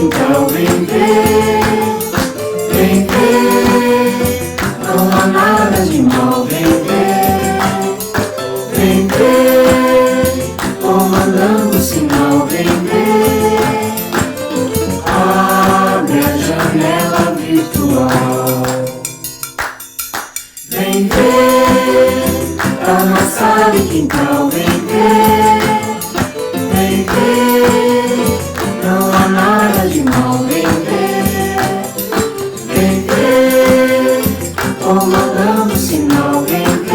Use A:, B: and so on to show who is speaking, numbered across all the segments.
A: quintal, vem ver, não há nada de mal, vem ver, comandando o sinal, vem ver, abre a janela virtual, vem ver, tá na sala e quintal, vem ver, não há nada de mal, vem ver, comandando o sinal, vem ver,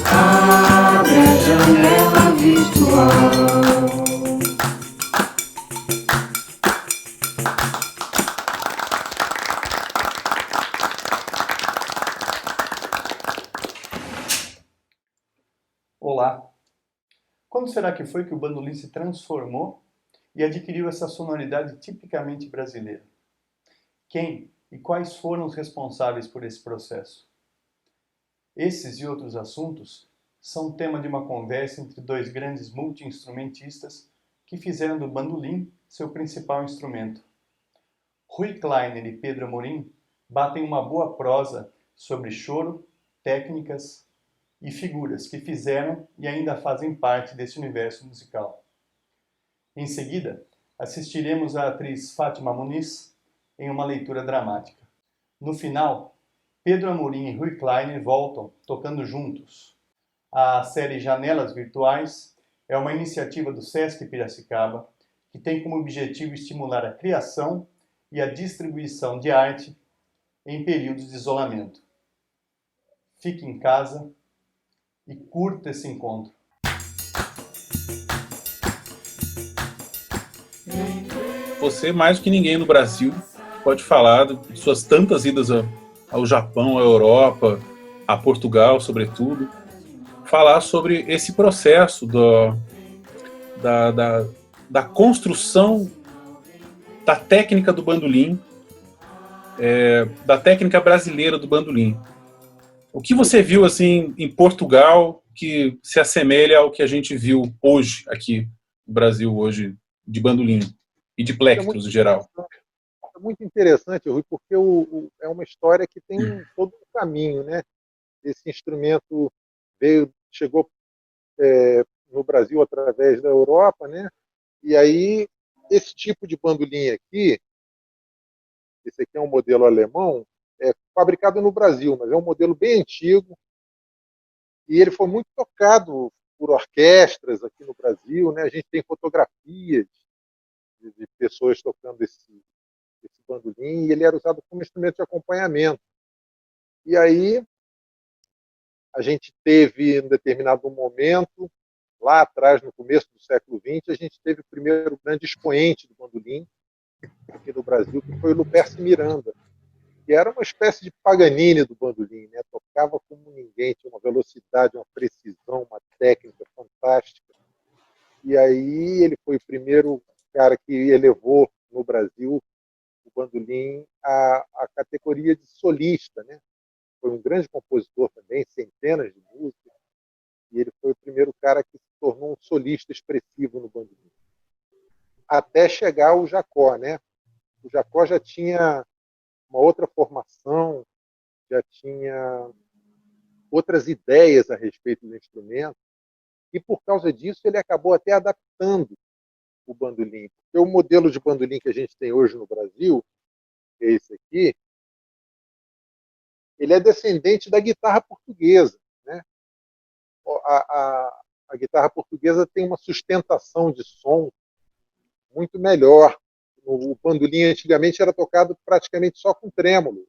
A: abre a janela virtual.
B: Olá! Quando será que foi que o bandolim se transformou e adquiriu essa sonoridade tipicamente brasileira? Quem e quais foram os responsáveis por esse processo? Esses e outros assuntos são tema de uma conversa entre dois grandes multi-instrumentistas que fizeram do bandolim seu principal instrumento. Rui Kleiner e Pedro Amorim batem uma boa prosa sobre choro, técnicas e figuras que fizeram e ainda fazem parte desse universo musical. Em seguida, assistiremos à atriz Fátima Muniz em uma leitura dramática. No final, Pedro Amorim e Rui Kleiner voltam tocando juntos. A série Janelas Virtuais é uma iniciativa do Sesc Piracicaba que tem como objetivo estimular a criação e a distribuição de arte em períodos de isolamento. Fique em casa e curta esse encontro.
C: Você, mais do que ninguém no Brasil, pode falar de suas tantas idas ao Japão, à Europa, a Portugal, sobretudo, falar sobre esse processo da construção da técnica do bandolim, da técnica brasileira do bandolim. O que você viu assim em Portugal que se assemelha ao que a gente viu hoje aqui no Brasil hoje de bandolim e de plectros em geral?
D: É muito interessante, Rui, porque é uma história que tem todo um caminho, né? Esse instrumento chegou no Brasil através da Europa, né? E aí esse tipo de bandolim aqui, esse aqui é um modelo alemão, é fabricado no Brasil, mas é um modelo bem antigo e ele foi muito tocado por orquestras aqui no Brasil, né? A gente tem fotografias de pessoas tocando esse bandolim e ele era usado como instrumento de acompanhamento. E aí a gente teve, em determinado momento, lá atrás, no começo do século XX, a gente teve o primeiro grande expoente do bandolim aqui no Brasil, que foi o Lupercio Miranda, que era uma espécie de Paganini do bandolim, né? Tocava como ninguém, tinha uma velocidade, uma precisão, uma técnica fantástica. E aí ele foi o primeiro cara que elevou no Brasil o bandolim à categoria de solista, né? Foi um grande compositor também, centenas de músicas, e ele foi o primeiro cara que se tornou um solista expressivo no bandolim. Até chegar o Jacó, né? O Jacó já tinha uma outra formação, já tinha outras ideias a respeito do instrumento, e por causa disso ele acabou até adaptando o bandolim. Porque o modelo de bandolim que a gente tem hoje no Brasil, que é esse aqui, ele é descendente da guitarra portuguesa, né? A guitarra portuguesa tem uma sustentação de som muito melhor. O bandolim antigamente era tocado praticamente só com trêmulo.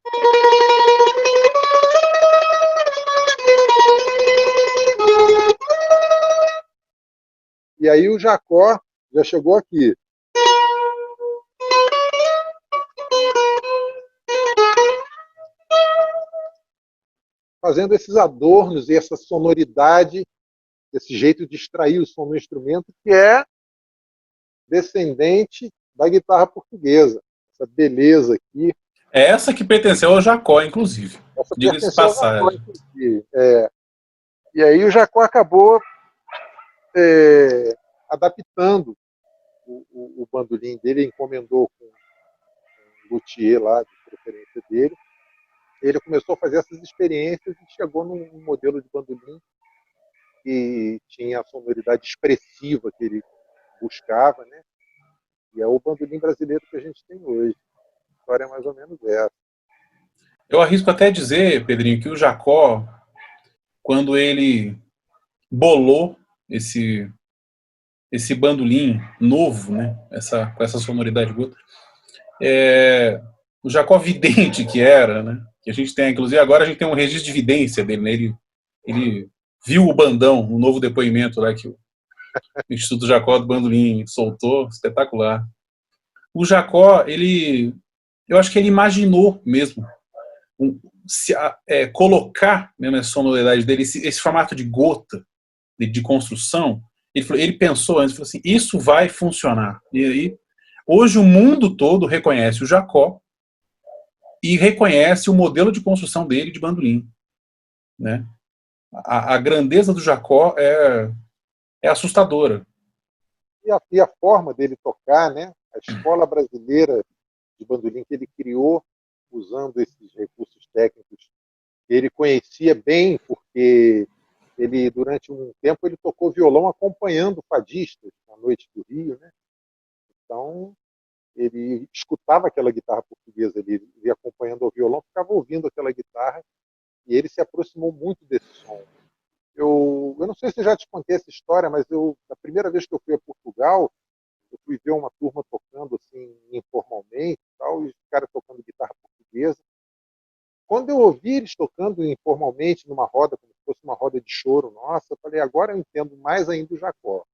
D: E aí o Jacó já chegou aqui. Fazendo esses adornos e essa sonoridade, esse jeito de extrair o som do instrumento, que é descendente da guitarra portuguesa. Essa beleza aqui.
C: É essa que pertenceu ao Jacó, inclusive. Diga-se de passagem.
D: E aí o Jacó acabou adaptando o bandolim dele, encomendou com um luthier lá, de preferência dele. Ele começou a fazer essas experiências e chegou num modelo de bandolim que tinha a sonoridade expressiva que ele buscava, né? E é o bandolim brasileiro que a gente tem hoje. A história é mais ou menos essa.
C: Eu arrisco até dizer, Pedrinho, que o Jacó, quando ele bolou esse bandolim novo, né? Com essa sonoridade aguda, o Jacó vidente que era, né? Que a gente tem, inclusive agora a gente tem um registro de vidência dele, né? Ele viu o bandão, um novo depoimento lá que o Instituto Jacó do Bandolim soltou, espetacular. O Jacó, eu acho que ele imaginou mesmo colocar mesmo a sonoridade dele, esse formato de gota, de construção. Ele pensou antes, falou assim, isso vai funcionar. E aí, hoje o mundo todo reconhece o Jacó e reconhece o modelo de construção dele de bandolim, né? A grandeza do Jacó é assustadora.
D: E a forma dele tocar, né? A escola brasileira de bandolim que ele criou, usando esses recursos técnicos, ele conhecia bem, porque ele, durante um tempo, ele tocou violão acompanhando fadistas na Noite do Rio, né? Então, ele escutava aquela guitarra portuguesa, ele ia acompanhando o violão, ficava ouvindo aquela guitarra, e ele se aproximou muito desse som. Eu não sei se eu já te contei essa história, mas a primeira vez que eu fui a Portugal, eu fui ver uma turma tocando assim informalmente, tal, e os caras tocando guitarra portuguesa. Quando eu ouvi eles tocando informalmente numa roda, como se fosse uma roda de choro, nossa, eu falei, agora eu entendo mais ainda o Jacó.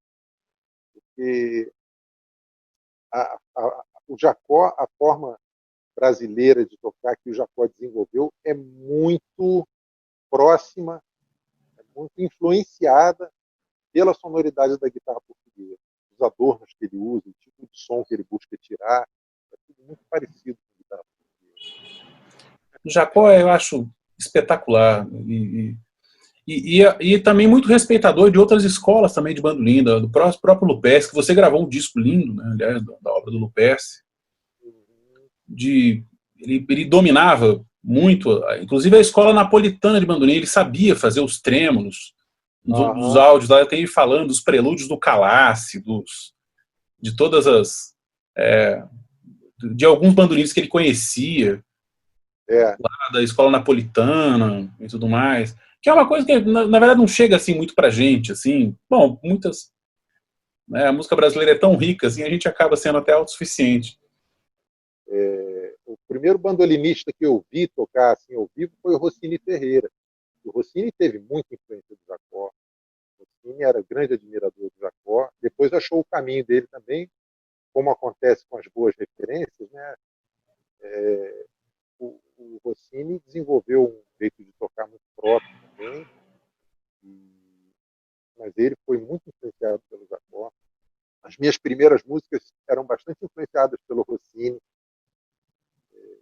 D: Porque o Jacó, a forma brasileira de tocar que o Jacó desenvolveu é muito próxima, é muito influenciada pela sonoridade da guitarra portuguesa, os adornos que ele usa, o tipo de som que ele busca tirar, é tudo muito parecido com a guitarra portuguesa.
C: O Jacó eu acho espetacular e também muito respeitador de outras escolas também de bandolim, do próprio Lupesque, que você gravou um disco lindo, né, aliás, da obra do Lupesque. Ele dominava muito, inclusive a escola napolitana de bandolim, ele sabia fazer os trêmulos, dos áudios lá, tem ele falando dos prelúdios do Calassi, de todas as de alguns bandolins que ele conhecia lá da escola napolitana e tudo mais, que é uma coisa que na verdade não chega assim muito pra gente, assim, bom, muitas, né, a música brasileira é tão rica assim, a gente acaba sendo até autossuficiente.
D: O primeiro bandolinista que eu vi tocar assim ao vivo foi o Rossini Ferreira. O Rossini teve muita influência do Jacó. O Rossini era grande admirador do Jacó. Depois achou o caminho dele também, como acontece com as boas referências, né? O Rossini desenvolveu um jeito de tocar muito próprio também, mas ele foi muito influenciado pelo Jacó. As minhas primeiras músicas eram bastante influenciadas pelo Rossini.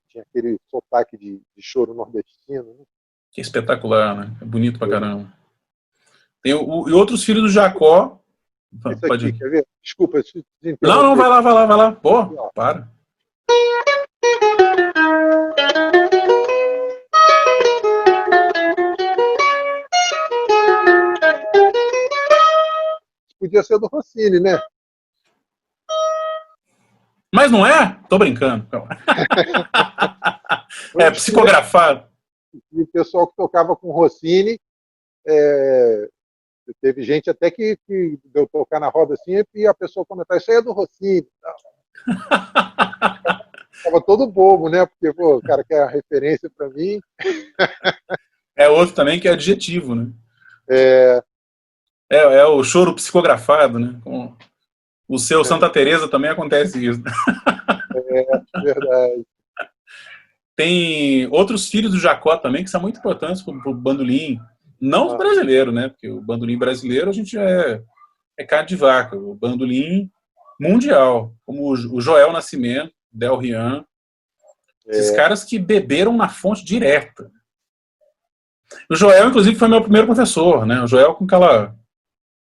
D: Tinha aquele sotaque de choro nordestino, né?
C: Que espetacular, né? É bonito pra caramba. Tem e outros filhos do Jacó.
D: Isso aqui, quer ver? Desculpa,
C: não, vai lá. Pô, para.
D: Podia ser do Rossini, né?
C: Mas não é? Tô brincando. É psicografado.
D: E o pessoal que tocava com Rossini, teve gente até que deu tocar na roda assim e a pessoa comentava, isso aí é do Rossini. Tava todo bobo, né? Porque pô, o cara quer a referência para mim.
C: É outro também que é adjetivo, né? É o choro psicografado, né? Com o seu Santa Teresa também acontece isso.
D: Verdade.
C: Tem outros filhos do Jacó também que são muito importantes pro bandolim. Não os brasileiros, né? Porque o bandolim brasileiro a gente é carne de vaca. O bandolim mundial, como o Joel Nascimento, Del Rian, esses caras que beberam na fonte direta. O Joel, inclusive, foi meu primeiro professor, né? O Joel com aquela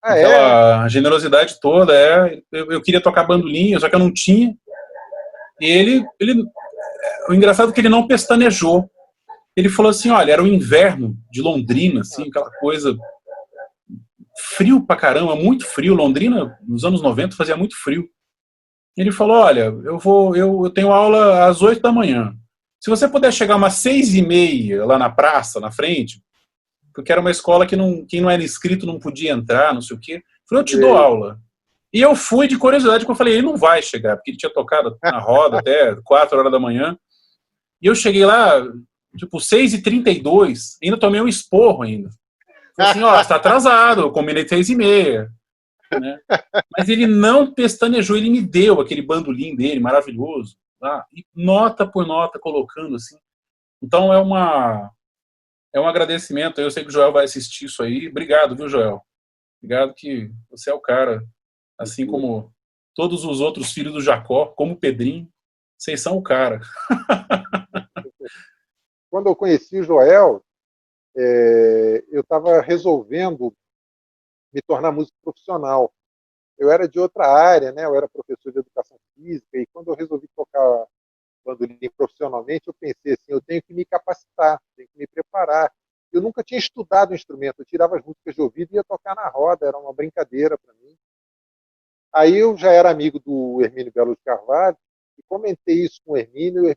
D: Ah, é?
C: Aquela generosidade toda, eu queria tocar bandolim, só que eu não tinha. E o engraçado é que ele não pestanejou. Ele falou assim, olha, era o inverno de Londrina, assim, aquela coisa frio pra caramba, muito frio. Londrina, nos anos 90, fazia muito frio. Ele falou, olha, eu tenho aula às 8 da manhã. Se você puder chegar umas 6h30 lá na praça, na frente, porque era uma escola que quem não era inscrito não podia entrar, não sei o quê. Eu falei, eu te dou
D: Sei.
C: aula. E eu fui de curiosidade, porque eu falei, ele não vai chegar, porque ele tinha tocado na roda até 4 horas da manhã. E eu cheguei lá, tipo, 6h32, ainda tomei um esporro ainda. Falei assim, ó, você tá atrasado, eu combinei 6h30. Né? Mas ele não pestanejou, ele me deu aquele bandolim dele, maravilhoso. Tá? E nota por nota colocando assim. Então é um agradecimento. Eu sei que o Joel vai assistir isso aí. Obrigado, viu, Joel? Obrigado que você é o cara, assim como todos os outros filhos do Jacó, como o Pedrinho, vocês são o cara.
D: Quando eu conheci o Joel, eu estava resolvendo me tornar músico profissional. Eu era de outra área, né? Eu era professor de educação física, e quando eu resolvi tocar bandolim profissionalmente, eu pensei assim, eu tenho que me capacitar, tenho que me preparar. Eu nunca tinha estudado o instrumento, eu tirava as músicas de ouvido e ia tocar na roda, era uma brincadeira para mim. Aí eu já era amigo do Hermínio Belo de Carvalho, e comentei isso com o Hermínio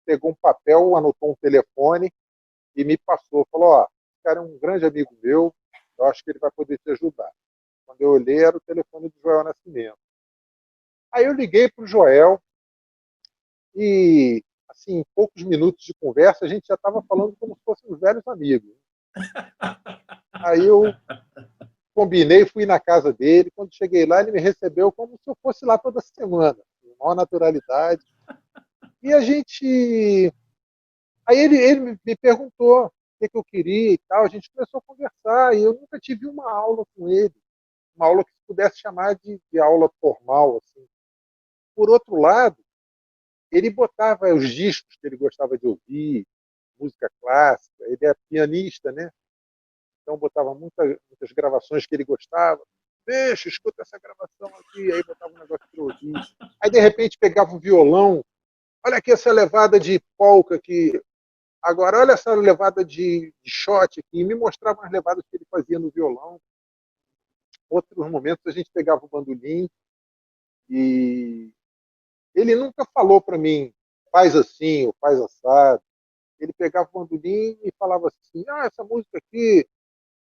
D: pegou um papel, anotou um telefone e me passou, falou, ó, esse cara é um grande amigo meu, eu acho que ele vai poder te ajudar. Quando eu olhei, era o telefone do Joel Nascimento. Aí eu liguei para o Joel e, assim, em poucos minutos de conversa, a gente já estava falando como se fossemos velhos amigos. Aí eu combinei, fui na casa dele. Quando cheguei lá, ele me recebeu como se eu fosse lá toda semana, com maior naturalidade. E a gente. Aí ele me perguntou o que eu queria e tal. A gente começou a conversar e eu nunca tive uma aula com ele, uma aula que se pudesse chamar de aula formal. Assim. Por outro lado, ele botava os discos que ele gostava de ouvir, música clássica. Ele é pianista, né? Então botava muitas gravações que ele gostava. Deixa, escuta essa gravação aqui. Aí botava um negócio para ouvir. Aí de repente pegava o violão. Olha aqui essa levada de polca aqui. Agora olha essa levada de shot aqui. E me mostrava as levadas que ele fazia no violão. Outros momentos a gente pegava o bandolim e ele nunca falou para mim faz assim ou faz assado. Ele pegava o bandolim e falava assim, essa música aqui,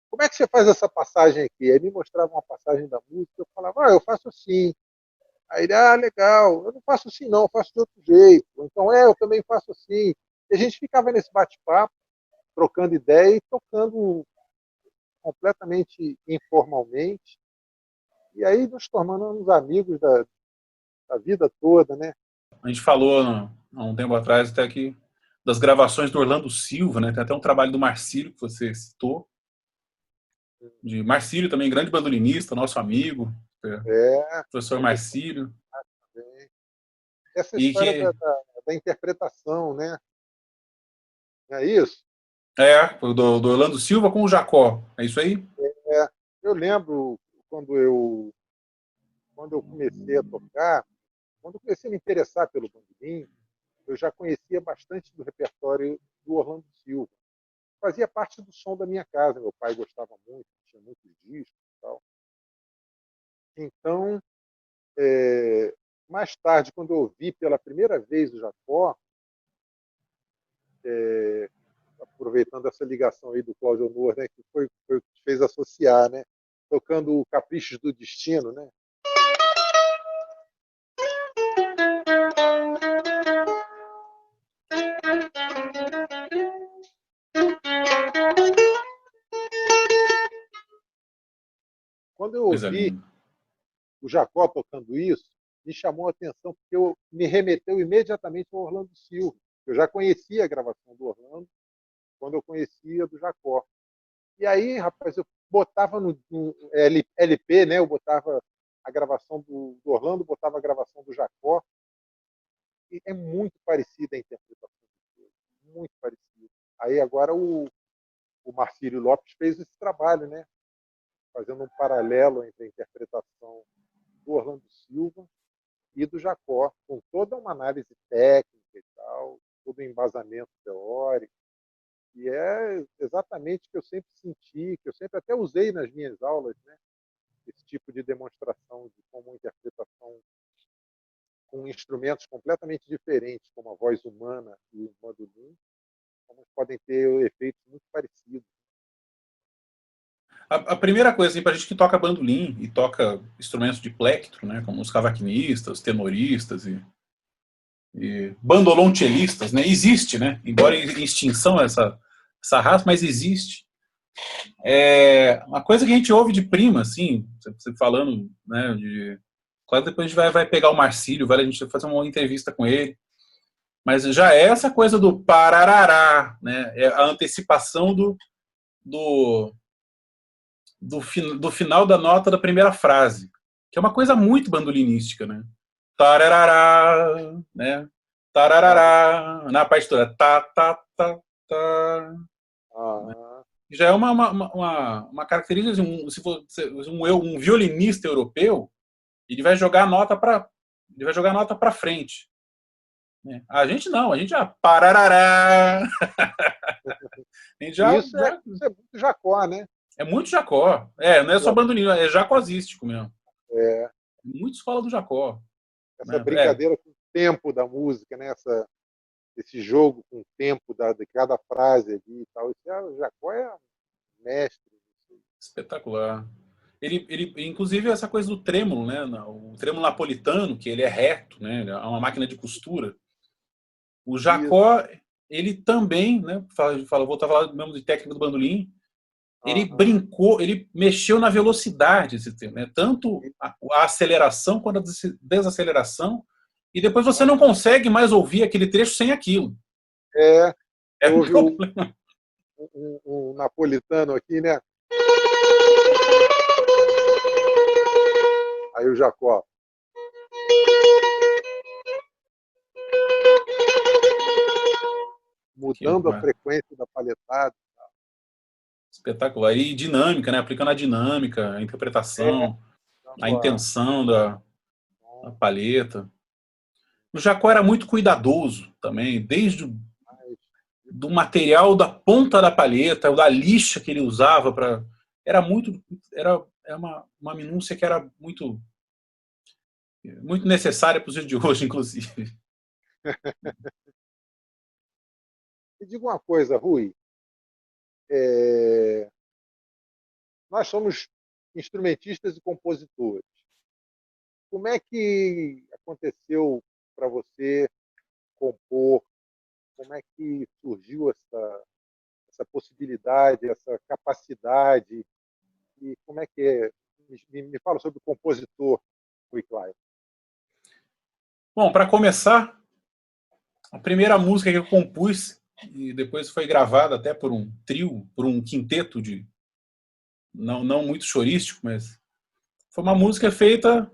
D: como é que você faz essa passagem aqui? Aí me mostrava uma passagem da música, eu falava, eu faço assim. Aí ele, legal, eu não faço assim não, eu faço de outro jeito. Então, eu também faço assim. E a gente ficava nesse bate-papo, trocando ideia e tocando completamente informalmente. E aí nos tornamos amigos da vida toda, né?
C: A gente falou há um tempo atrás até que das gravações do Orlando Silva, né? Tem até um trabalho do Marcílio que você citou, de Marcílio também, grande bandolinista, nosso amigo,
D: É,
C: professor Marcílio,
D: essa
C: e
D: história
C: que
D: da interpretação, né? Não é isso?
C: do Orlando Silva com o Jacó, é isso aí?
D: É, eu lembro quando eu comecei a tocar, quando eu comecei a me interessar pelo bandolim, eu já conhecia bastante do repertório do Orlando Silva. Fazia parte do som da minha casa, meu pai gostava muito, tinha muitos discos e tal. Então, mais tarde, quando eu ouvi pela primeira vez o Jacó, aproveitando essa ligação aí do Cláudio Honor, né, que foi o que fez associar, né, tocando o Caprichos do Destino, né? Quando eu
C: Coisa
D: ouvi
C: linda.
D: o Jacó tocando isso, me chamou a atenção, porque me remeteu imediatamente ao Orlando Silva. Eu já conhecia a gravação do Orlando quando eu conhecia do Jacó. E aí, rapaz, eu botava no LP, né? Eu botava a gravação do Orlando, botava a gravação do Jacó, e é muito parecida a interpretação dele, muito parecida. Aí agora o Marcílio Lopes fez esse trabalho, né? fazendo um paralelo entre a interpretação do Orlando Silva e do Jacó, com toda uma análise técnica e tal, todo um embasamento teórico. E é exatamente o que eu sempre senti, que eu sempre até usei nas minhas aulas, né? Esse tipo de demonstração de como a interpretação com instrumentos completamente diferentes, como a voz humana e o bandolim, como podem ter efeitos muito parecidos.
C: A primeira coisa, assim, pra gente que toca bandolim e toca instrumentos de plectro, né, como os cavaquinistas, tenoristas e bandoloncellistas, né, existe, né, embora em extinção essa raça, mas existe. Uma coisa que a gente ouve de prima, assim, você falando, né, claro, depois a gente vai pegar o Marcílio, a gente vai fazer uma entrevista com ele, mas já é essa coisa do pararará, né, é a antecipação do final da nota da primeira frase, que é uma coisa muito bandolinística, né? Tararará, né? Tararará, na partitura, tá, tá, tá, tá.
D: Ah,
C: Já é uma característica, se for um violinista europeu, ele vai jogar a nota para frente. Né? A gente não, a gente já pararará. A gente
D: isso é muito Jacó, né?
C: é muito Jacó. Não é só bandolino, é jacozístico mesmo.
D: É,
C: Muito escola do Jacó.
D: essa
C: Né?
D: brincadeira com o tempo da música, né? Esse jogo com o tempo de cada frase ali e tal. O Jacó é mestre.
C: Espetacular. Inclusive, essa coisa do trêmulo, né? O trêmulo napolitano, que ele é reto, né? É uma máquina de costura. O Jacó, ele também, né? Voltar a falar mesmo de técnica do bandolim. Ele brincou, ele mexeu na velocidade desse tempo, né? Tanto a aceleração quanto a desaceleração. E depois você não consegue mais ouvir aquele trecho sem aquilo.
D: Houve um napolitano aqui, né? Aí o Jacó. Mudando a frequência da palhetada.
C: Espetacular. E dinâmica, né? Aplicando a dinâmica, a interpretação, a intenção da palheta. O Jacó era muito cuidadoso também, desde do material da ponta da palheta, da lixa que ele usava para. Era uma minúcia que era muito necessária para os dias de hoje, inclusive.
D: Me diga uma coisa, Rui. Nós somos instrumentistas e compositores. Como é que aconteceu para você compor? Como é que surgiu essa possibilidade, essa capacidade? E como é que é? Me fala sobre o compositor Rui Klein.
C: Bom, para começar, a primeira música que eu compus, e depois foi gravada até por um trio, por um quinteto de não muito chorístico, mas foi uma música feita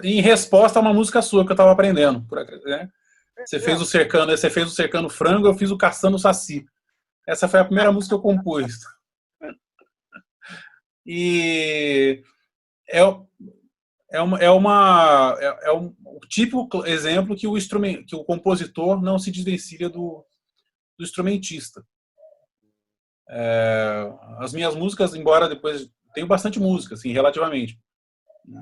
C: em resposta a uma música sua que eu estava aprendendo. Né? Você fez o Cercando Frango, eu fiz o Caçando Saci. Essa foi a primeira música que eu compus. E é um típico exemplo que o compositor não se desvencilha do instrumentista. As minhas músicas, embora depois tenho bastante música, assim, relativamente.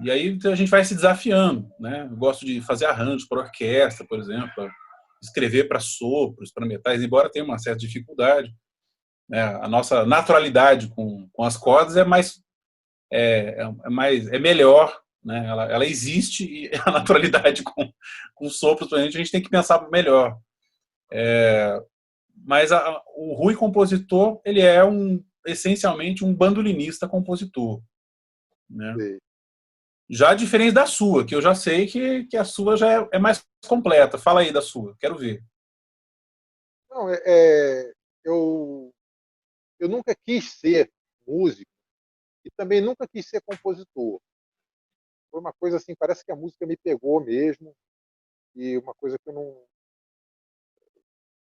C: E aí a gente vai se desafiando, né? Eu gosto de fazer arranjos para orquestra, por exemplo, escrever para sopros, para metais, embora tenha uma certa dificuldade. Né? A nossa naturalidade com as cordas é melhor, né? Ela existe e a naturalidade com sopros, a gente tem que pensar melhor. Mas o Rui compositor, ele é essencialmente um bandolinista compositor, né? Já diferente da sua, que eu já sei que a sua já é mais completa. Fala aí da sua, quero ver.
D: Não, eu nunca quis ser músico e também nunca quis ser compositor. Foi uma coisa assim, parece que a música me pegou mesmo e uma coisa que eu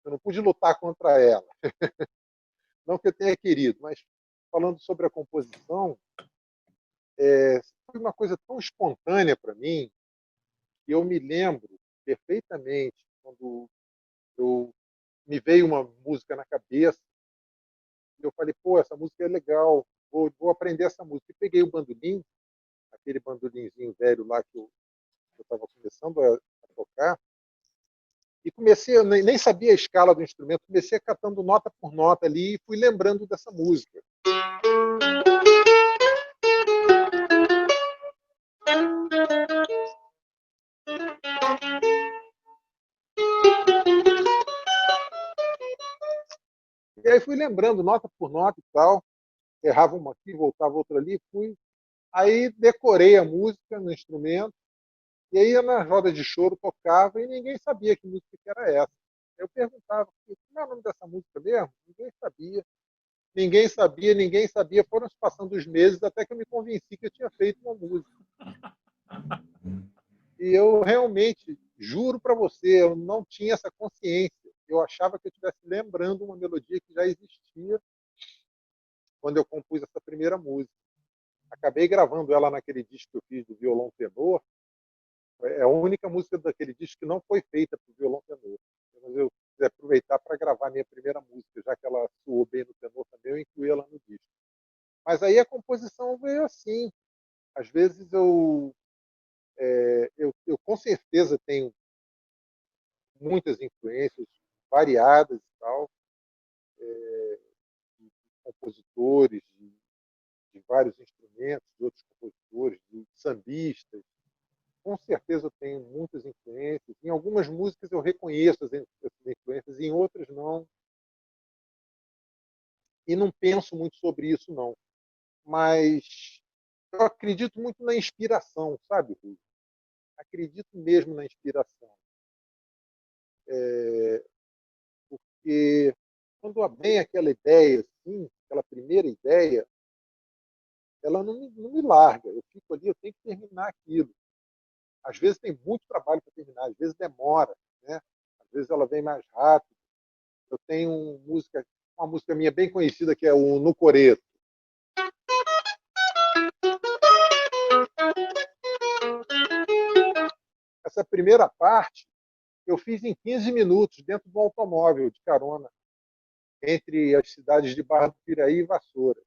D: não pude lutar contra ela. Não que eu tenha querido, mas falando sobre a composição, foi uma coisa tão espontânea para mim, que eu me lembro perfeitamente quando me veio uma música na cabeça, e eu falei, pô, essa música é legal, vou aprender essa música. E peguei o bandolim, aquele bandolinzinho velho lá que eu estava começando a tocar, e comecei, eu nem sabia a escala do instrumento, comecei catando nota por nota ali e fui lembrando dessa música. E aí fui lembrando nota por nota e tal, errava uma aqui, voltava outra ali, aí decorei a música no instrumento, e aí na roda de choro tocava e ninguém sabia que música que era essa. Eu perguntava, como é o nome dessa música mesmo? Ninguém sabia. Ninguém sabia, ninguém sabia. Foram se passando os meses até que eu me convenci que eu tinha feito uma música. E eu realmente, juro para você, eu não tinha essa consciência. Eu achava que eu estivesse lembrando uma melodia que já existia quando eu compus essa primeira música. Acabei gravando ela naquele disco que eu fiz do violão tenor. É a única música daquele disco que não foi feita para o violão tenor. Mas eu quis aproveitar para gravar minha primeira música, já que ela soou bem no tenor também, eu incluí ela no disco. Mas aí a composição veio assim. Às vezes eu com certeza tenho muitas influências variadas e tal, de compositores, de vários instrumentos, de outros compositores, de sambistas. Com certeza eu tenho muitas influências. Em algumas músicas eu reconheço essas influências, em outras não. E não penso muito sobre isso, não. Mas eu acredito muito na inspiração, sabe, Rui? Acredito mesmo na inspiração. Porque quando vem aquela ideia, assim, aquela primeira ideia, ela não me larga. Eu fico ali, eu tenho que terminar aquilo. Às vezes tem muito trabalho para terminar, às vezes demora, né? Às vezes ela vem mais rápido. Eu tenho uma música minha bem conhecida, que é o No Coreto. Essa primeira parte eu fiz em 15 minutos, dentro do automóvel de carona, entre as cidades de Barra do Piraí e Vassoura.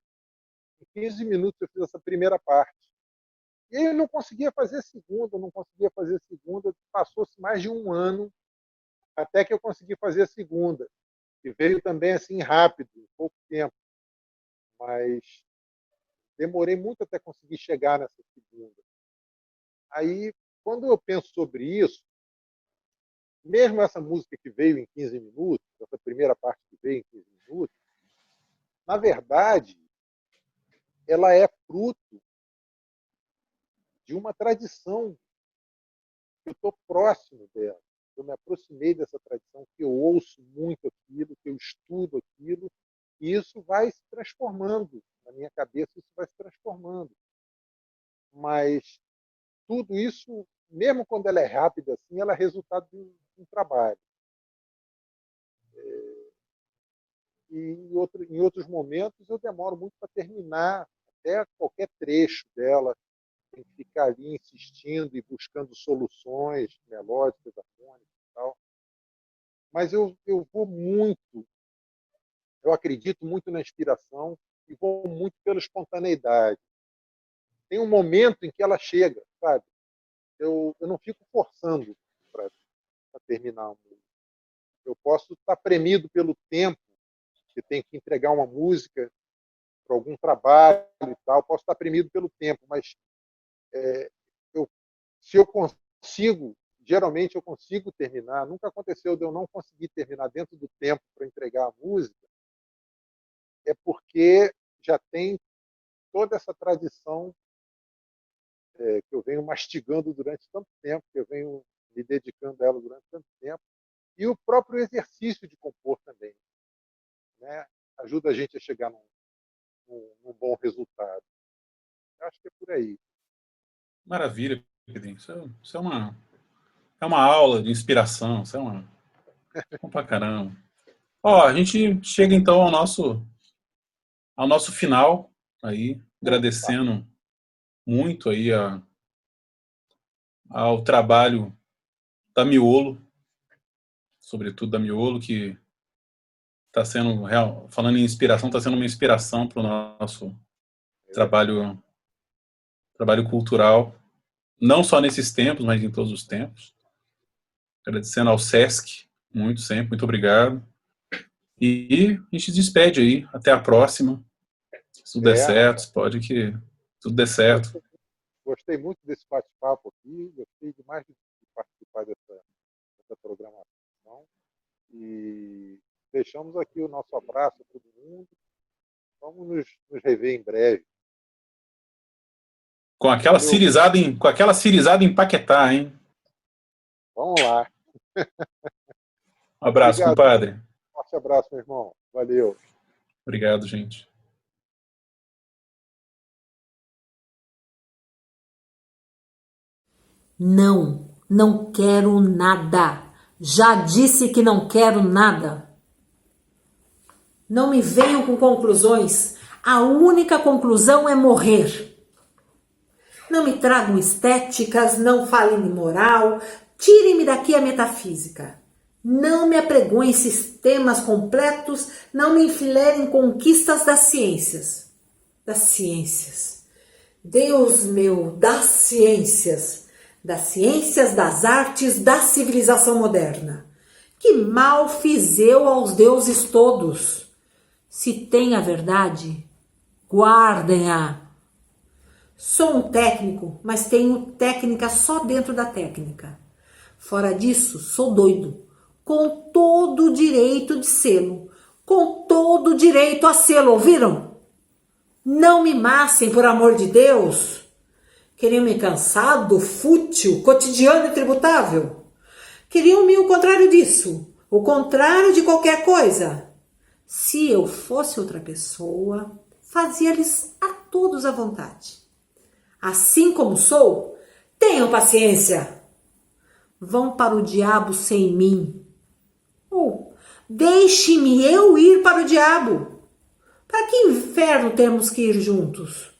D: Em 15 minutos eu fiz essa primeira parte. E aí eu não conseguia fazer segunda, não conseguia fazer segunda. Passou-se mais de um ano até que eu consegui fazer a segunda. E veio também assim rápido, em pouco tempo. Mas demorei muito até conseguir chegar nessa segunda. Aí, quando eu penso sobre isso, mesmo essa música que veio em 15 minutos, essa primeira parte que veio em 15 minutos, na verdade, ela é fruto de uma tradição que eu estou próximo dela. Eu me aproximei dessa tradição, que eu ouço muito aquilo, que eu estudo aquilo, e isso vai se transformando. Na minha cabeça, isso vai se transformando. Mas tudo isso, mesmo quando ela é rápida assim, ela é resultado de um trabalho. E em outros momentos eu demoro muito para terminar até qualquer trecho dela. Tem que ficar ali insistindo e buscando soluções melódicas, harmônicas e tal. Mas eu acredito muito na inspiração e vou muito pela espontaneidade. Tem um momento em que ela chega, sabe? Eu não fico forçando para terminar uma música. Eu posso estar premido pelo tempo, que tem que entregar uma música para algum trabalho e tal, posso estar premido pelo tempo, mas se eu consigo, geralmente eu consigo terminar. Nunca aconteceu de eu não conseguir terminar dentro do tempo para entregar a música, é porque já tem toda essa tradição que eu venho mastigando durante tanto tempo, que eu venho me dedicando a ela durante tanto tempo, e o próprio exercício de compor também, né? Ajuda a gente a chegar num bom resultado. Eu acho que é por aí.
C: Maravilha, Pedrinho. Isso é uma aula de inspiração. Isso é bom pra caramba. Ó, a gente chega então ao ao nosso final, aí, agradecendo muito aí ao trabalho da Miolo, sobretudo da Miolo, que está sendo, falando em inspiração, está sendo uma inspiração para o nosso trabalho cultural, não só nesses tempos, mas em todos os tempos. Agradecendo ao Sesc, muito sempre, muito obrigado. E a gente se despede aí, até a próxima. Se tudo der certo, pode que tudo dê certo.
D: Gostei muito desse bate-papo aqui, gostei demais de participar dessa programação. E deixamos aqui o nosso abraço a todo mundo. Vamos nos rever em breve.
C: Com aquela cirizada em Paquetá, hein?
D: Vamos lá.
C: Um abraço,
D: Obrigado.
C: compadre.
D: Um forte abraço, meu irmão. Valeu.
C: Obrigado, gente.
E: Não, não quero nada. Já disse que não quero nada. Não me venham com conclusões. A única conclusão é morrer. Não me tragam estéticas, não falem de moral, tirem-me daqui a metafísica. Não me apregoem sistemas completos, não me enfileirem conquistas das ciências. Das ciências. Deus meu, das ciências. Das ciências, das artes, da civilização moderna. Que mal fiz eu aos deuses todos? Se tem a verdade, guardem-a. Sou um técnico, mas tenho técnica só dentro da técnica. Fora disso, sou doido, com todo o direito de sê-lo, com todo o direito a sê-lo, ouviram? Não me massem, por amor de Deus. Queriam-me cansado, fútil, cotidiano e tributável. Queriam-me o contrário disso, o contrário de qualquer coisa. Se eu fosse outra pessoa, fazia-lhes a todos à vontade. Assim como sou, tenham paciência. Vão para o diabo sem mim. Ou deixe-me eu ir para o diabo. Para que inferno temos que ir juntos?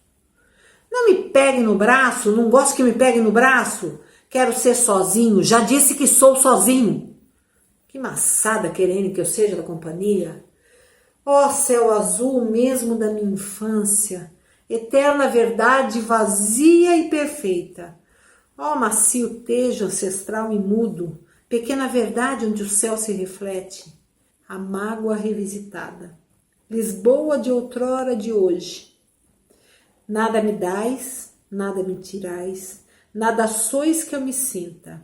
E: Não me peguem no braço, não gosto que me peguem no braço. Quero ser sozinho, já disse que sou sozinho. Que maçada querendo que eu seja da companhia. Ó céu azul mesmo da minha infância, eterna verdade vazia e perfeita. Ó macio tejo ancestral e mudo, pequena verdade onde o céu se reflete. A mágoa revisitada, Lisboa de outrora de hoje. Nada me dais, nada me tirais, nada sois que eu me sinta.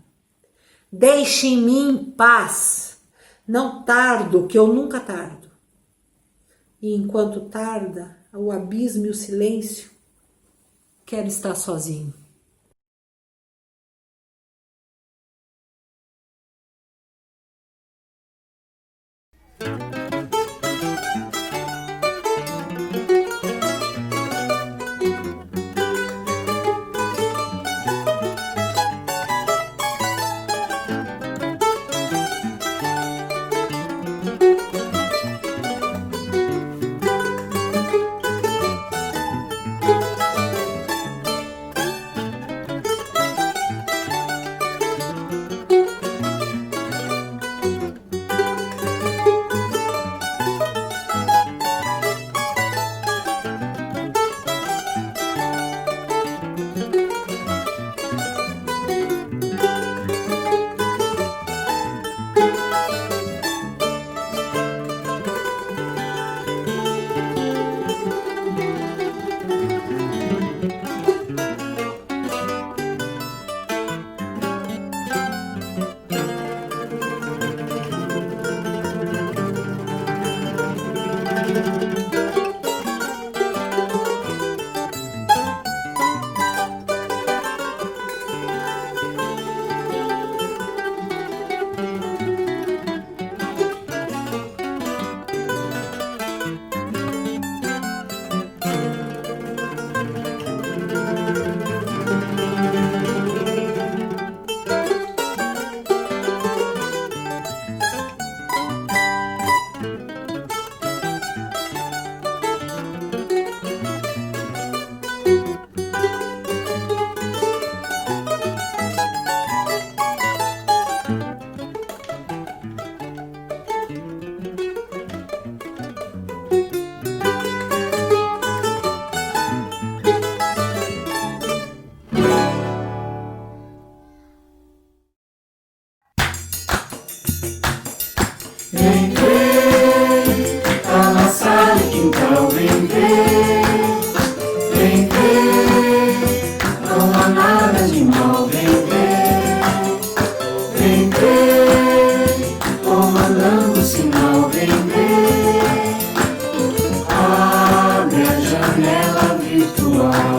E: Deixem-me em paz, não tardo, que eu nunca tardo. E enquanto tarda o abismo e o silêncio, quero estar sozinho.
A: vem ver, vem ver, não há nada de mal, vem ver, comandando o sinal, vem ver, abre a janela virtual.